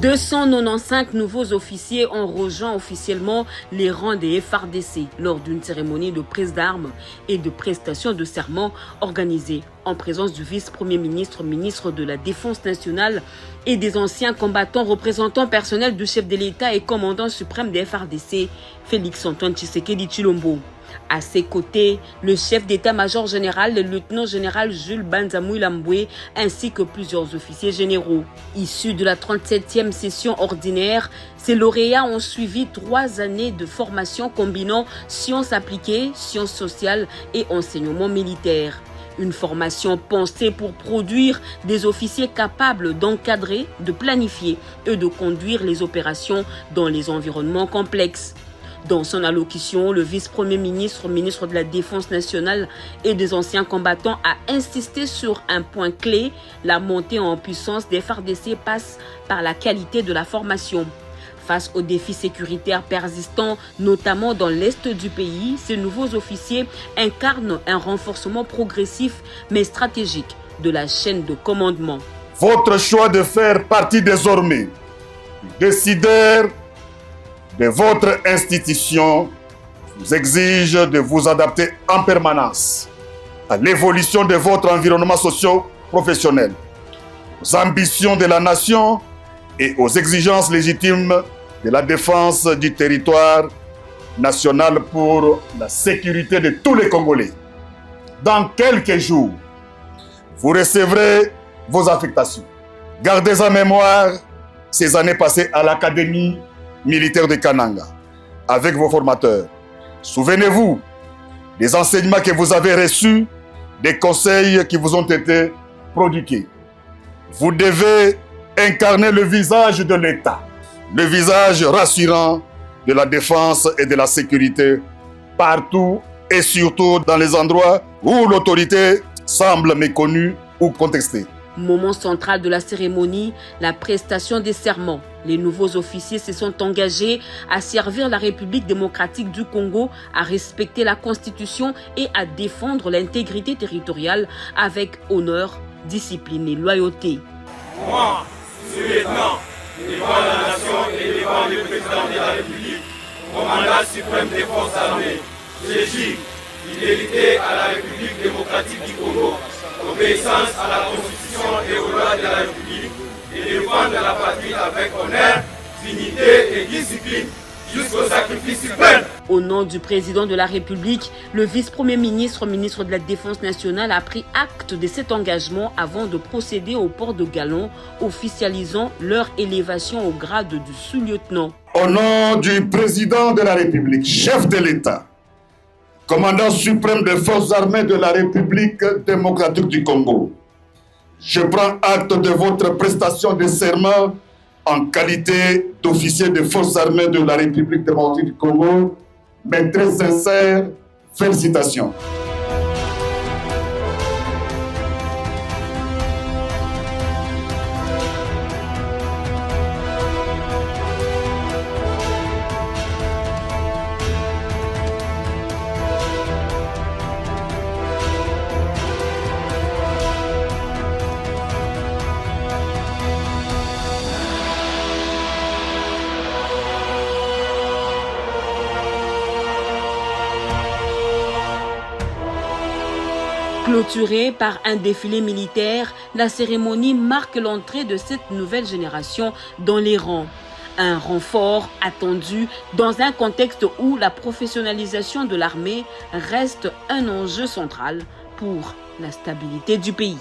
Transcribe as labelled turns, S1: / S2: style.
S1: 295 nouveaux officiers ont rejoint officiellement les rangs des FARDC lors d'une cérémonie de prise d'armes et de prestation de serment organisée en présence du vice-premier ministre, ministre de la Défense nationale et des anciens combattants représentants personnels du chef de l'État et commandant suprême des FARDC, Félix-Antoine Tshisekedi Tshilombo. À ses côtés, le chef d'état-major général, le lieutenant-général Jules Banzamouy Lamboué, ainsi que plusieurs officiers généraux. Issus de la 37e session ordinaire, ces lauréats ont suivi 3 années de formation combinant sciences appliquées, sciences sociales et enseignement militaire. Une formation pensée pour produire des officiers capables d'encadrer, de planifier et de conduire les opérations dans les environnements complexes. Dans son allocution, le vice-premier ministre, ministre de la Défense nationale et des anciens combattants a insisté sur un point clé. La montée en puissance des FARDC passe par la qualité de la formation. Face aux défis sécuritaires persistants, notamment dans l'est du pays, ces nouveaux officiers incarnent un renforcement progressif mais stratégique de la chaîne de commandement.
S2: Votre choix de faire partie désormais du décideur de votre institution vous exige de vous adapter en permanence à l'évolution de votre environnement socio-professionnel, aux ambitions de la nation et aux exigences légitimes de la défense du territoire national pour la sécurité de tous les Congolais. Dans quelques jours, vous recevrez vos affectations. Gardez en mémoire ces années passées à l'Académie militaire de Kananga, avec vos formateurs. Souvenez-vous des enseignements que vous avez reçus, des conseils qui vous ont été prodigués. Vous devez incarner le visage de l'État, le visage rassurant de la défense et de la sécurité partout et surtout dans les endroits où l'autorité semble méconnue ou contestée.
S1: Moment central de la cérémonie, la prestation des serments. Les nouveaux officiers se sont engagés à servir la République démocratique du Congo, à respecter la Constitution et à défendre l'intégrité territoriale avec honneur, discipline et loyauté.
S3: Moi, sous-lieutenant, devant la nation et devant le président de la République, commandant suprême des forces armées, je jure fidélité à la République démocratique du Congo, obéissance à la Constitution et aux lois de la République et défendre la patrie avec honneur, dignité et discipline jusqu'au sacrifice suprême.
S1: Au nom du président de la République, le vice-premier ministre, ministre de la Défense nationale a pris acte de cet engagement avant de procéder au port de galon, officialisant leur élévation au grade du sous-lieutenant.
S2: Au nom du président de la République, chef de l'État, commandant suprême des forces armées de la République démocratique du Congo, je prends acte de votre prestation de serment en qualité d'officier des forces armées de la République démocratique du Congo. Mes très sincères félicitations.
S1: Clôturée par un défilé militaire, la cérémonie marque l'entrée de cette nouvelle génération dans les rangs. Un renfort attendu dans un contexte où la professionnalisation de l'armée reste un enjeu central pour la stabilité du pays.